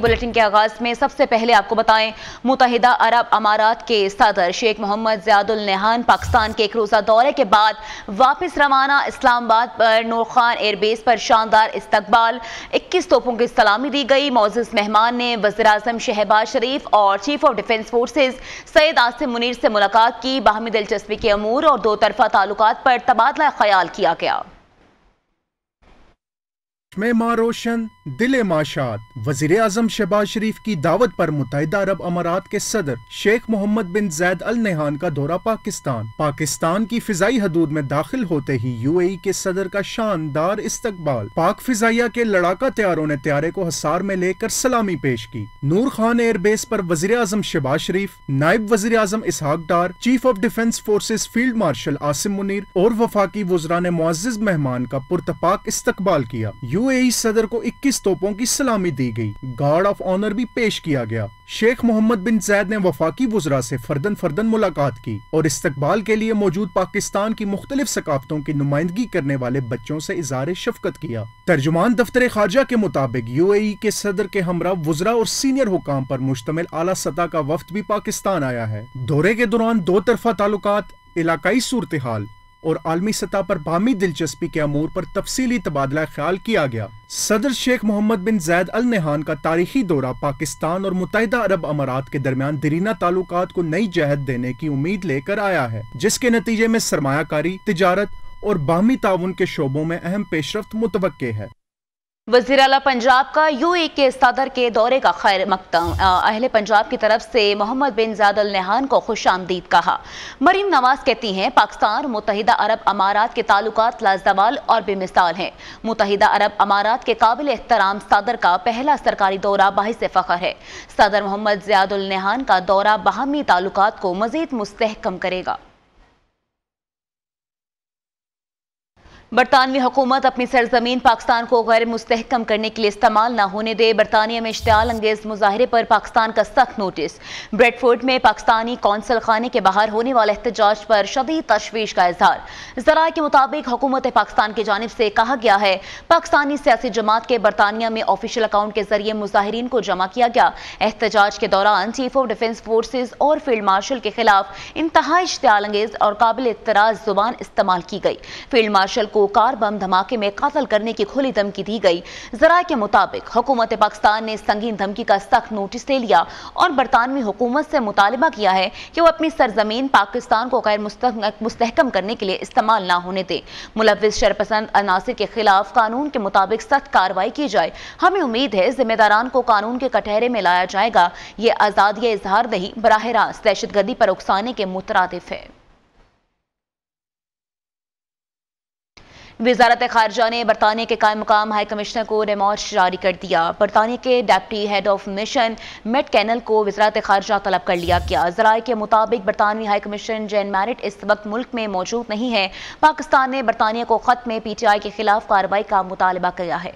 Bulletin के आगाज में सबसे पहले आपको बताएं, मुत्तहिदा अरब अमारात के सदर शेख मोहम्मद ज़ियादुल नहान पाकिस्तान के एक रोज़ा दौरे के बाद वापस रवाना। इस्लामाबाद पर नूर खान एयरबेस पर शानदार इस्तकबाल, 21 तोपों की सलामी दी गई। मौजूद मेहमान ने वज़ीर आज़म शहबाज शरीफ और chief of defence forces Syed Asim Munir से मुलाकात की। बाहमी दिलचस्पी के अमूर और दो तरफा ताल्लुकात पर तबादला ख्याल किया गया। में मां रोशन दिले माशात, वजीर आजम शहबाज शरीफ की दावत पर मुत्तहिदा अरब अमारात के सदर शेख मोहम्मद बिन जैद अल नहान का दौरा पाकिस्तान की फिजाई हदूद में दाखिल होते ही यूएई के सदर का शानदार इस्तकबाल। पाक फिजाइया के लड़ाका तैयारों ने तैयारे को हसार में लेकर सलामी पेश की। नूर खान एयरबेस पर वजीर आजम शहबाज शरीफ, नायब वजीर आजम Ishaq Dar, chief of defence forces field marshal Asim Munir और वफाकी वुज़रा ने मुअज़्ज़िज़ मेहमान का पुरतपाक इस्तकबाल किया। यूएई सदर को 21 तोपों की सलामी दी गई। गार्ड ऑफ ऑनर भी पेश किया गया। शेख मोहम्मद बिन जैद ने वफाकी वुज़रा से फर्दन मुलाकात की और इस्तकबाल के लिए मौजूद पाकिस्तान की मुख्तलिफ सकाफतों की नुमाइंदगी करने वाले बच्चों से इज़हार शफकत किया। तर्जुमान दफ्तर खारजा के मुताबिक यूएई के सदर के हमरा वुज़रा और सीनियर हुकाम पर मुश्तमिल आला सतह का वफ्द भी पाकिस्तान आया है। दौरे के दौरान दो तरफा ताल्लुकात, इलाकाई सूरत हाल और आलमी सतह पर बाहमी दिलचस्पी के अमूर पर तफसीली तबादला ख्याल किया गया। सदर शेख मोहम्मद बिन जैद अल नहान का तारीखी दौरा पाकिस्तान और मुत्तहिदा अरब अमारात के दरमियान दरीना ताल्लुकात को नई जहत देने की उम्मीद लेकर आया है, जिसके नतीजे में सरमायाकारी, तिजारत और बाहमी ताउन के शोबों में अहम पेशरफ्त मुतवक्के है। वज़ीर आला पंजाब का यूएई के सदर के दौरे का खैर मकदम। अहले पंजाब की तरफ से मोहम्मद बिन ज़ैद अल नहान को खुशामदीद कहा। मरीम नवाज कहती हैं, पाकिस्तान मुत्तहिदा अरब अमारात के ताल्लुकात लाजवाल और बेमिसाल हैं। मुत्तहिदा अरब अमारात के काबिल एहतराम सदर का पहला सरकारी दौरा बाहिस फ़ख्र है। सदर मोहम्मद ज़ियाद अल नहान का दौरा बाहमी ताल्लुकात को मज़ीद मुस्तहकम करेगा। बरतानवी हुकूमत अपनी सरजमीन पाकिस्तान को गैर मुस्तहकम करने के लिए इस्तेमाल न होने दे। बरतानिया में इश्तियाल अंगेज मुजाहरे पर पाकिस्तान का सख्त नोटिस। ब्रेडफोर्ड में पाकिस्तानी कौंसल खाने के बाहर होने वाले एहतजाज पर शदीद तशवीश का इजहार। ज़राए के मुताबिक हुकूमत पाकिस्तान की जानिब से कहा गया है, पाकिस्तानी सियासी जमात के बरतानिया में ऑफिशियल अकाउंट के जरिए मुजाहिरीन को जमा किया गया। एहतजाज के दौरान चीफ ऑफ डिफेंस फोर्सेज और फील्ड मार्शल के खिलाफ इंतहाई इश्तियाल अंगेज और काबिल इत्तराज जुबान इस्तेमाल की गई। फील्ड मार्शल को कार बम धमाके में कत्ल करने की खुली धमकी दी गई। ज़राए के मुताबिक हुकूमत पाकिस्तान ने संगीन धमकी का सख्त नोटिस ले लिया और बरतानवी हुकूमत से मुतालिबा किया है कि वो अपनी सरजमीन पाकिस्तान को गैर मुस्तहकम करने के लिए इस्तेमाल ना होने दे। मुलव्विस शरपसंद अनासिर के खिलाफ कानून के मुताबिक सख्त कार्रवाई की जाए। हमें उम्मीद है जिम्मेदारान को कानून के कटहरे में लाया जाएगा। ये आज़ादी इजहार दही बराह रास्त दहशतगर्दी पर उकसाने के मुतरादिफ है। वजारत खारजा ने बरतानिया के कायम मुकाम हाई कमिश्नर को रिमोट जारी कर दिया। बरतानिया के deputy head of mission Matt Cannell को वजारत खारजा तलब कर लिया गया। ज़राए के मुताबिक बरतानवी हाई कमिश्नर जैन मैरिट इस वक्त मुल्क में मौजूद नहीं है। पाकिस्तान ने बरतानिया को खत में PTI के खिलाफ कार्रवाई का मुतालबा किया है।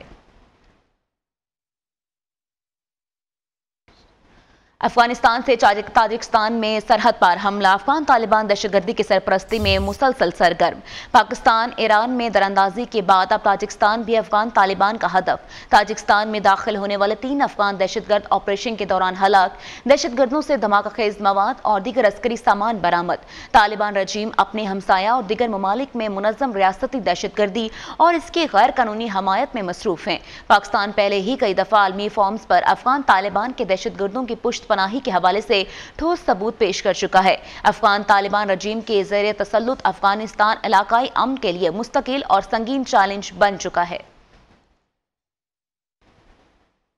अफगानिस्तान से ताजिकिस्तान में सरहद पार हमला। अफगान तालिबान दहशतगर्दी की सरपरस्ती में मुसलसल सरगर्म। पाकिस्तान ईरान में दरअंदाजी के बाद अब ताजिकिस्तान भी अफगान तालिबान का हदफ। ताजिकिस्तान में दाखिल होने वाले 3 अफगान दहशतगर्द ऑपरेशन के दौरान हलाक। दहशतगर्दों से धमाका खेज मवाद और दीगर अस्करी सामान बरामद। तालिबान रजीम अपने हमसाया और दीगर ममालिक में मुनज़्ज़म रियासती दहशतगर्दी और इसकी गैर कानूनी हमायत में मसरूफ हैं। पाकिस्तान पहले ही कई दफा आलमी फॉर्म्स पर अफगान तालिबान के दहशतगर्दों की पुष्ट पनाही के हवाले से ठोस सबूत पेश कर चुका है। अफगान तालिबान रजीम के ज़ेरे तसल्लुत अफगानिस्तान इलाकाई अमन के लिए मुस्तकिल और संगीन चैलेंज बन चुका है।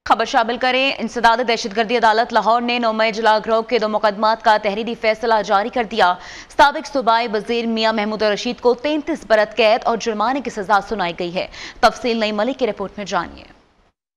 खबर शामिल करें, इंसदाद दहशतगर्दी अदालत लाहौर ने 9 मई जला ग्रोह के 2 मुकदमात का तहरीरी फैसला जारी कर दिया। साबिक सूबाई वजीर मियां महमूद रशीद को 33 बरस कैद और जुर्माने की सजा सुनाई गई है। तफसील नई मलिक की रिपोर्ट में जानिए।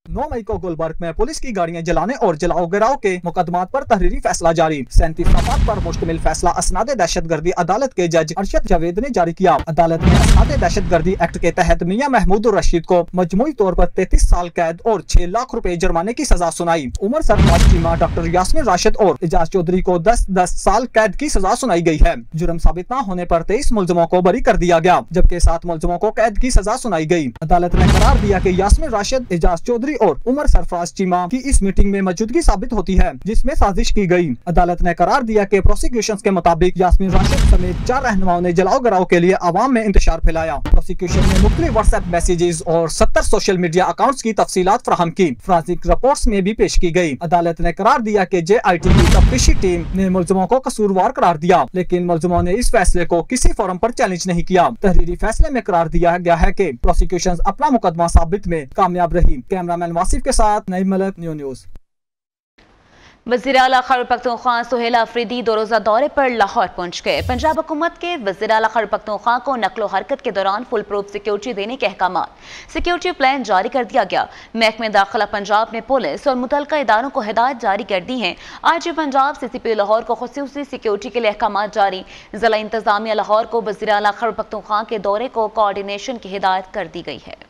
9 मई को गुलबर्ग में पुलिस की गाड़ियां जलाने और जलाओ गिराओ के मुकदमात पर तहरीरी फैसला जारी। 37 सफ़ात पर मुश्तमिल फैसला असनाद दहशतगर्दी अदालत के जज अरशद जावेद ने जारी किया। अदालत ने असनाद दहशतगर्दी एक्ट के तहत मियां महमूद रशीद को मजमूई तौर पर 33 साल कैद और 6 लाख रुपए जुर्माने की सजा सुनाई। उमर सरफराज की मां डॉक्टर यास्मीन राशिद और एजाज चौधरी को 10-10 साल कैद की सजा सुनाई गई है। जुर्म साबित न होने पर 23 मुलजमों को बरी कर दिया गया, जबकि 7 मुलजमों को कैद की सजा सुनाई गई। अदालत ने करार दिया कि यास्मीन राशिद, एजाज चौधरी चौधरी और उमर सरफराज चीमा की इस मीटिंग में मौजूदगी साबित होती है, जिसमें साजिश की गई। अदालत ने करार दिया कि प्रोसिक्यूशन के मुताबिक यास्मीन राशिद समेत 4 रहनुमाओं ने जलाओ गिराओ के लिए आवाम में इंतशार फैलाया। प्रोसिक्यूशन ने मुख्तलिफ व्हाट्सएप मैसेजेस और 70 सोशल मीडिया अकाउंट्स की तफसीलात फराहम की। फोरेंसिक रिपोर्ट्स में भी पेश की गई। अदालत ने करार दिया कि JIT की तफ्तीशी टीम ने मुल्जिमों को कसूरवार करार दिया, लेकिन मुल्जिमों ने इस फैसले को किसी फोरम पर चैलेंज नहीं किया। तहरीरी फैसले में करार दिया गया है कि प्रोसिक्यूशन अपना मुकदमा साबित में कामयाब रही। कैमरामैन वासिफ के साथ नईम मलिक, न्यूज़। वज़ीर आला खैबर पख्तूनख्वा सुहेल अफरीदी 2 रोज़ा दौरे पर लाहौर पहुंच गए। पंजाब हुकूमत के वज़ीर आला खैबर पख्तूनख्वा को नकलो हरकत के दौरान फुल प्रूफ सिक्योरिटी देने के अहकाम, सिक्योरिटी प्लान जारी कर दिया गया। महकमे दाखिला पंजाब ने पुलिस और मुतल्लिका इदारों को हिदायत जारी कर दी है। आज पंजाब CCP लाहौर को खुसूसी सिक्योरिटी के लिए अहकाम जारी। जिला इंतजामिया लाहौर को वज़ीर आला खैबर पख्तूनख्वा के दौरे को कोऑर्डिनेशन की हिदायत कर दी गई है।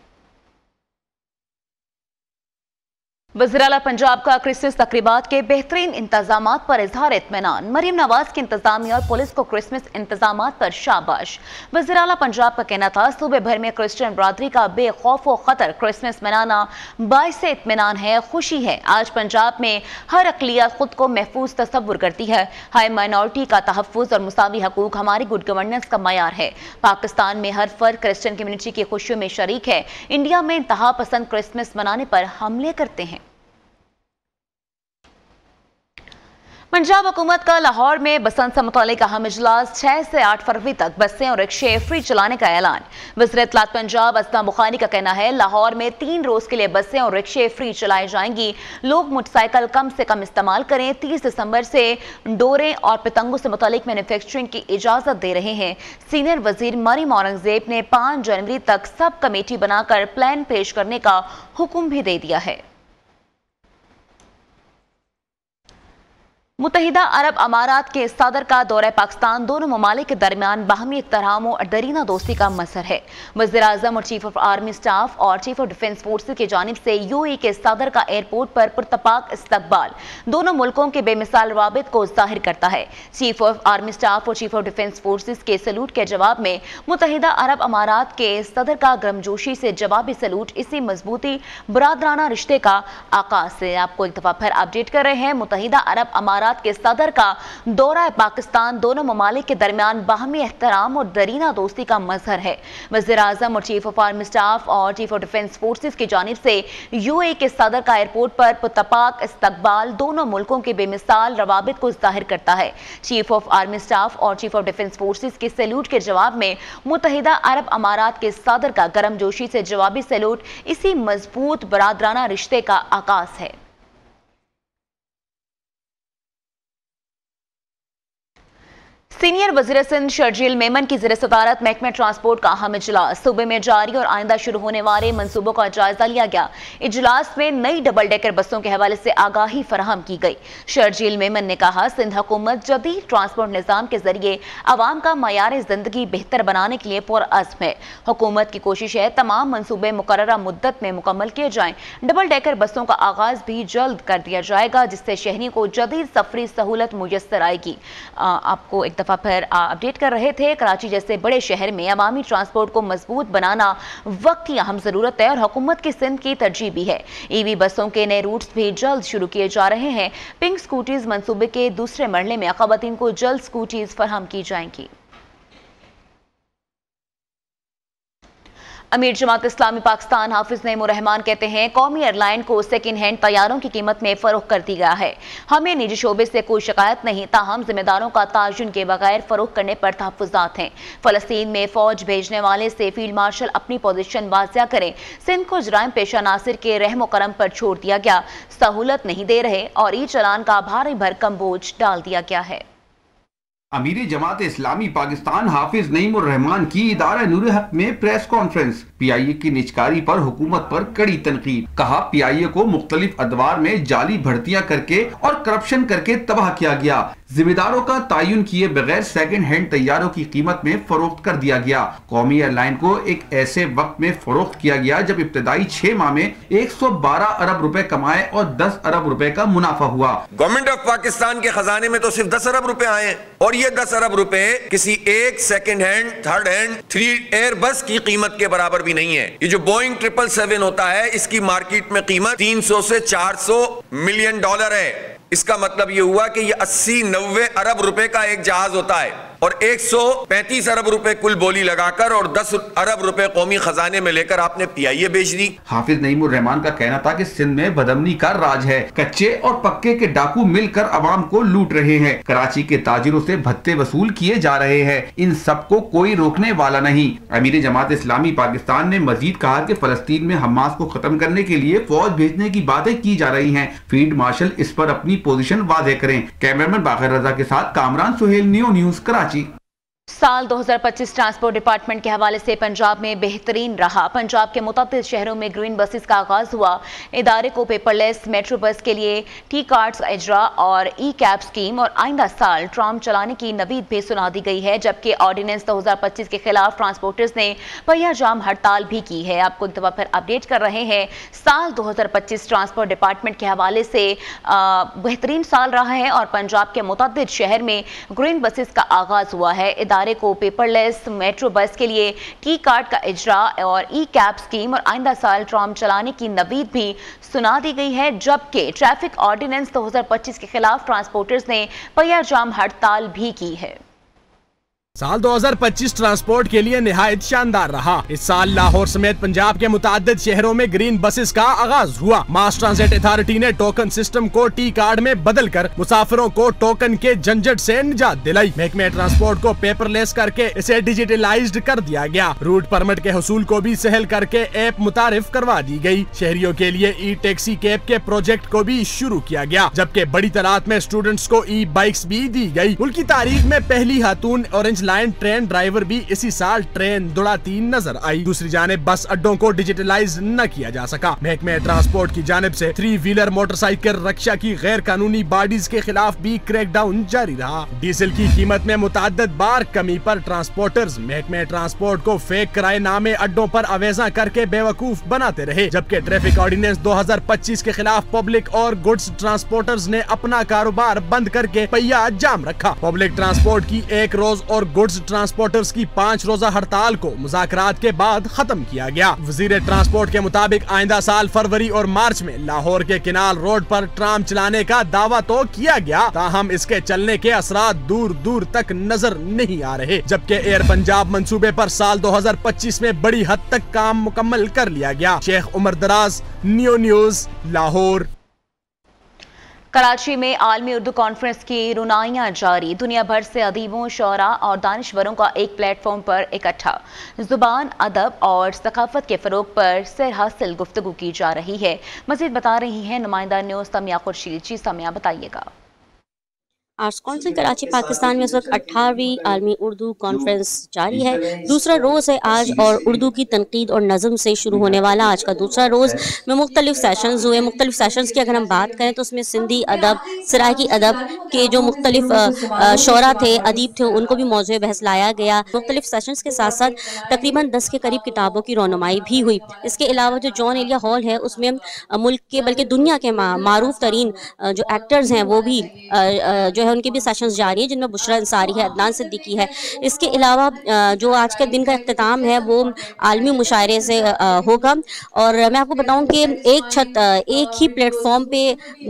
वज़ीर आला पंजाब का क्रिसमस तकरीबात के बेहतरीन इंतजामात पर इजहार इत्मीनान। मरीम नवाज की इंतजामिया और पुलिस को क्रिसमस इंतजामात पर शाबाश। वज़ीर आला पंजाब का कहना था, सूबे भर में क्रिश्चियन बरादरी का बेखौफ व खतर क्रिसमस मनाना बाइसे इत्मीनान है, खुशी है। आज पंजाब में हर अक़लियत खुद को महफूज तस्वुर करती है। हाई माइनॉरिटी का तहफ़्फ़ुज़ और मुसावी हकूक़ हमारी गुड गवर्नेंस का मयार है। पाकिस्तान में हर फर्द क्रिश्चियन कम्युनिटी की खुशियों में शरीक है। इंडिया में इंतहा पसंद क्रिसमस मनाने पर हमले करते हैं। पंजाब हुकूमत का लाहौर में बसंत से मुतालिक अहम इजलास 6 से 8 फरवरी तक बसें और रिक्शे फ्री चलाने का ऐलान। वज़ीर इत्तलात पंजाब असना बुखारी का कहना है, लाहौर में 3 रोज के लिए बसें और रिक्शे फ्री चलाई जाएंगी। लोग मोटरसाइकिल कम से कम इस्तेमाल करें। 30 दिसंबर से डोरे और पतंगों से मुतालिक मैन्युफैक्चरिंग की इजाजत दे रहे हैं। सीनियर वजीर मरियम औरंगजेब ने 5 जनवरी तक सब कमेटी बनाकर प्लान पेश करने का हुक्म भी दे दिया है। मुत्तहिदा अरब अमारात के सदर का दौरा पाकिस्तान दोनों ममालिक के दरमियान बाहमी इख्तराम और दरीना दोस्ती का मसर है। वज़ीर आज़म और चीफ ऑफ आर्मी स्टाफ और चीफ ऑफ डिफेंस फोर्सेज की जानिब से UAE के सदर का एयरपोर्ट पर पुरतपाक इस्तकबाल दोनों मुल्कों के बेमिसाल रवाबित को जाहिर करता है। चीफ ऑफ आर्मी स्टाफ और चीफ ऑफ डिफेंस फोर्सेज के सैल्यूट के जवाब में मुत्तहिदा अरब अमारात के सदर का गर्मजोशी से जवाबी सैल्यूट इसी मजबूती बरादराना रिश्ते का आगाज से। आपको एक दफा फिर अपडेट कर रहे हैं। मुत्तहिदा अरब अमारात के सदर का दौरा पाकिस्तान दोनों ममालिक के दरमियान बाहमी एहतराम और दरीना दोस्ती का मजहर है। वज़ीर आज़म और चीफ ऑफ आर्मी स्टाफ और चीफ ऑफ डिफेंस फोर्सेज की जानिब से UAE के सदर का एयरपोर्ट पर पुरतपाक इस्तकबाल दोनों मुल्कों के बेमिसाल रवाबित को जाहिर करता है। चीफ ऑफ आर्मी स्टाफ और चीफ ऑफ डिफेंस फोर्सेज के सैल्यूट के जवाब में मुत्तहिदा अरब अमारात के सदर का गर्मजोशी से जवाबी सैल्यूट इसी मजबूत बरादराना रिश्ते का आगाज है। सीनियर वज़ीर सिंध शर्जील मेमन की ज़ेर सदारत महकमे ट्रांसपोर्ट का अहम इजलास। सूबे में जारी और आइंदा शुरू होने वाले मंसूबों का जायजा लिया गया। इजलास में नई डबल डेकर बसों के हवाले से आगाही फराहम की गई। शर्जील मेमन ने कहा, सिंध हुकूमत जदीद ट्रांसपोर्ट निज़ाम के जरिए अवाम का मयार जिंदगी बेहतर बनाने के लिए पुरअज़्म है। हुकूमत की कोशिश है तमाम मंसूबे मुकर्ररा मुद्दत में मुकम्मल किए जाएं। डबल डेकर बसों का आगाज भी जल्द कर दिया जाएगा, जिससे शहरी को जदीद सफरी सहूलत मुयस्सर आएगी। आपको एक दफा फिर अपडेट कर रहे थे। कराची जैसे बड़े शहर में अवामी ट्रांसपोर्ट को मजबूत बनाना वक्त की अहम जरूरत है और हुकूमत की सिंध की तरजीह भी है। EV बसों के नए रूट्स भी जल्द शुरू किए जा रहे हैं। पिंक स्कूटीज मंसूबे के दूसरे मरहले में ख़वातीन को जल्द स्कूटीज फराहम की जाएंगी। अमीर जमात इस्लामी पाकिस्तान हाफिज नईमुर रहमान कहते हैं, कौमी एयरलाइन को सेकेंड हैंड तैयारों की कीमत में फरोख्त कर दी गया है। हमें निजी शोबे से कोई शिकायत नहीं, ताहम जिम्मेदारों का ताजुन के बगैर फरोख्त करने पर तहफ़्फ़ुज़ात हैं। फ़लस्तीन में फौज भेजने वाले से फील्ड मार्शल अपनी पोजीशन वाज़िया करें। सिंध को जराइम पेशा नासिर के रहम करम पर छोड़ दिया गया, सहूलत नहीं दे रहे और ई चलान का भारी भरकम बोझ डाल दिया गया है। अमीर जमात इस्लामी पाकिस्तान हाफिज नईमुर रहमान की इदारा नूर हक में प्रेस कॉन्फ्रेंस। PIA की निजकारी पर हुकूमत पर कड़ी तनकीद। कहा, PIA को मुख्तलिफ अदवार में जाली भर्तियां करके और करप्शन करके तबाह किया गया। जिम्मेदारों का तयन किए बगैर सेकंड हैंड तैयारों की कीमत में फरोख्त कर दिया गया। कौमी एयरलाइन को एक ऐसे वक्त में फरोख्त किया गया जब इब्तदाई 6 माह में 112 अरब रुपए कमाए और 10 अरब रुपए का मुनाफा हुआ। गवर्नमेंट ऑफ पाकिस्तान के खजाने में तो सिर्फ 10 अरब रुपए आए हैं और ये 10 अरब रुपए किसी एक second hand, third hand, 3 Airbus की कीमत के बराबर भी नहीं है। ये जो बोइंग 777 होता है, इसकी मार्केट में कीमत 300 से 400 मिलियन डॉलर है। इसका मतलब ये हुआ कि ये 80-90 अरब रुपए का एक जहाज होता है और 135 अरब रुपए कुल बोली लगाकर और 10 अरब रुपए कौमी खजाने में लेकर आपने PIA बेच दी। हाफिज नईमुर रहमान का कहना था कि सिंध में बदअमनी का राज है, कच्चे और पक्के के डाकू मिलकर अवाम को लूट रहे हैं, कराची के ताजिरों से भत्ते वसूल किए जा रहे हैं, इन सबको कोई रोकने वाला नहीं। अमीर जमात इस्लामी पाकिस्तान ने मजीद कहा कि फलस्तीन में हमास को खत्म करने के लिए फौज भेजने की बातें की जा रही हैं। फील्ड मार्शल इस पर अपनी पोजीशन वाज़ेह करें। कैमरामैन बाखिर रजा के साथ कामरान सुहेल, न्यू न्यूज़, कराची। साल 2025 ट्रांसपोर्ट डिपार्टमेंट के हवाले से पंजाब में बेहतरीन रहा। पंजाब के मुतअद्दिद शहरों में ग्रीन बसेस का आगाज हुआ। इदारे को पेपरलेस मेट्रो बस के लिए टी कार्ड्स का इजरा और ई कैब स्कीम और आइंदा साल ट्राम चलाने की नवीद भी सुना दी गई है, जबकि ऑर्डिनेंस 2025 के खिलाफ ट्रांसपोर्टर्स ने पहिया जाम हड़ताल भी की है। आपको एक दफा फिर अपडेट कर रहे हैं। साल 2025 ट्रांसपोर्ट डिपार्टमेंट के हवाले से बेहतरीन साल रहा है और पंजाब के मुतअद्दिद शहर में ग्रीन बसेस का आगाज हुआ है। इदारे को पेपरलेस मेट्रो बस के लिए टी कार्ड का इजरा और ई कैब स्कीम और आइंदा साल ट्राम चलाने की नवीद भी सुना दी गई है, जबकि ट्रैफिक ऑर्डिनेंस 2025 के खिलाफ ट्रांसपोर्टर्स ने पहिया जाम हड़ताल भी की है। साल 2025 ट्रांसपोर्ट के लिए निहायत शानदार रहा। इस साल लाहौर समेत पंजाब के मुताद्दिद शहरों में ग्रीन बसेस का आगाज हुआ। मास ट्रांजिट अथॉरिटी ने टोकन सिस्टम को टी कार्ड में बदल कर मुसाफिरों को टोकन के झंझट से निजात दिलाई। महकमे ट्रांसपोर्ट को पेपरलेस करके इसे डिजिटलाइज्ड कर दिया गया। रूट परमिट के हसूल को भी सहल करके ऐप मुतारिफ करवा दी गई। शहरियों के लिए ई टैक्सी कैब के प्रोजेक्ट को भी शुरू किया गया, जबकि बड़ी तादाद में स्टूडेंट्स को ई बाइक्स भी दी गई। मुल्क की तारीख में पहली खातून ऑरेंज लाइन ट्रेन ड्राइवर भी इसी साल ट्रेन दौड़ाती नजर आई। दूसरी जानिब बस अड्डों को डिजिटलाइज न किया जा सका। महकमे ट्रांसपोर्ट की जानिब से 3 व्हीलर मोटरसाइकिल रक्षा की गैर कानूनी बॉडीज के खिलाफ भी क्रैकडाउन जारी रहा। डीजल की कीमत में मुतअद्दिद बार कमी पर ट्रांसपोर्टर्स महकमे ट्रांसपोर्ट को फेक किराएनामे अड्डों पर अवेजा करके बेवकूफ बनाते रहे, जबकि ट्रैफिक ऑर्डिनेंस 2025 के खिलाफ पब्लिक और गुड्स ट्रांसपोर्टर्स ने अपना कारोबार बंद करके पहिया जाम रखा। पब्लिक ट्रांसपोर्ट की 1 रोज और गुड्स ट्रांसपोर्टर्स की 5 रोजा हड़ताल को मुज़ाकरात के बाद खत्म किया गया। वज़ीर ट्रांसपोर्ट के मुताबिक आइंदा साल फरवरी और मार्च में लाहौर के किनाल रोड पर ट्राम चलाने का दावा तो किया गया, ताहम इसके चलने के असरात दूर दूर तक नजर नहीं आ रहे। जबकि एयर पंजाब मंसूबे पर साल 2025 में बड़ी हद तक काम मुकम्मल कर लिया गया। शेख उमर दराज, न्यू न्यूज़, लाहौर। कराची में आलमी उर्दू कॉन्फ्रेंस की रुनाइयाँ जारी। दुनिया भर से अदीबों, शोरा और दानिशवरों का एक प्लेटफॉर्म पर इकट्ठा। जुबान, अदब और सकाफत के फरोग पर सिर हासिल गुफ्तगू की जा रही है। मजीद बता रही हैं नुमाइंदा न्यूज़ समिया खुर्शीद। जी समिया, बताइएगा। आर्ट्स काउंसिल कराची पाकिस्तान में इस वक्त 18वीं आलमी उर्दू कॉन्फ्रेंस जारी है। दूसरा रोज़ है आज और उर्दू की तनकीद और नज़म से शुरू होने वाला आज का दूसरा रोज़ में मुख्तलिफ सेशंस हुए। मुख्तलिफ सेशंस की अगर हम बात करें तो उसमें सिंधी अदब, सराइकी अदब के जो मुख्तलिफ शोरा थे, अदीब थे, उनको भी मौज़ूए बहस लाया गया। मुख्तलिफ सेशंस के साथ साथ तकरीबन 10 के करीब किताबों की रौनुमाई भी हुई। इसके अलावा जो जॉन एलिया हॉल है उसमें मुल्क के बल्कि दुनिया के मारूफ तरीन जो एक्टर्स हैं वो भी जो है उनके भी सेशंस जारी है, जिनमें बुशरा अंसारी है, अदनान सिद्दीकी है। इसके अलावा जो आज के दिन का इख्तिताम है वो आलमी मुशायरे से होगा। और मैं आपको बताऊं कि एक ही प्लेटफॉर्म पे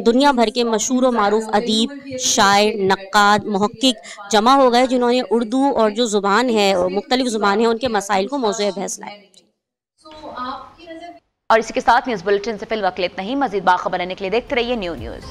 दुनिया भर के मशहूर और मारूफ अदीब, शायर, नक्काद, मुहक्किक जमा हो गए, जिन्होंने उर्दू और जो ज़ुबान है, मुख्तलिफ ज़ुबान है, उनके मसाइल को मौज़ूए बहस लाए। और इसी के साथ न्यूज़ बुलेटिन से फिलहाल इतना ही। मज़ीद बाखबर रहने के लिए देखते रहिए न्यू न्यूज़।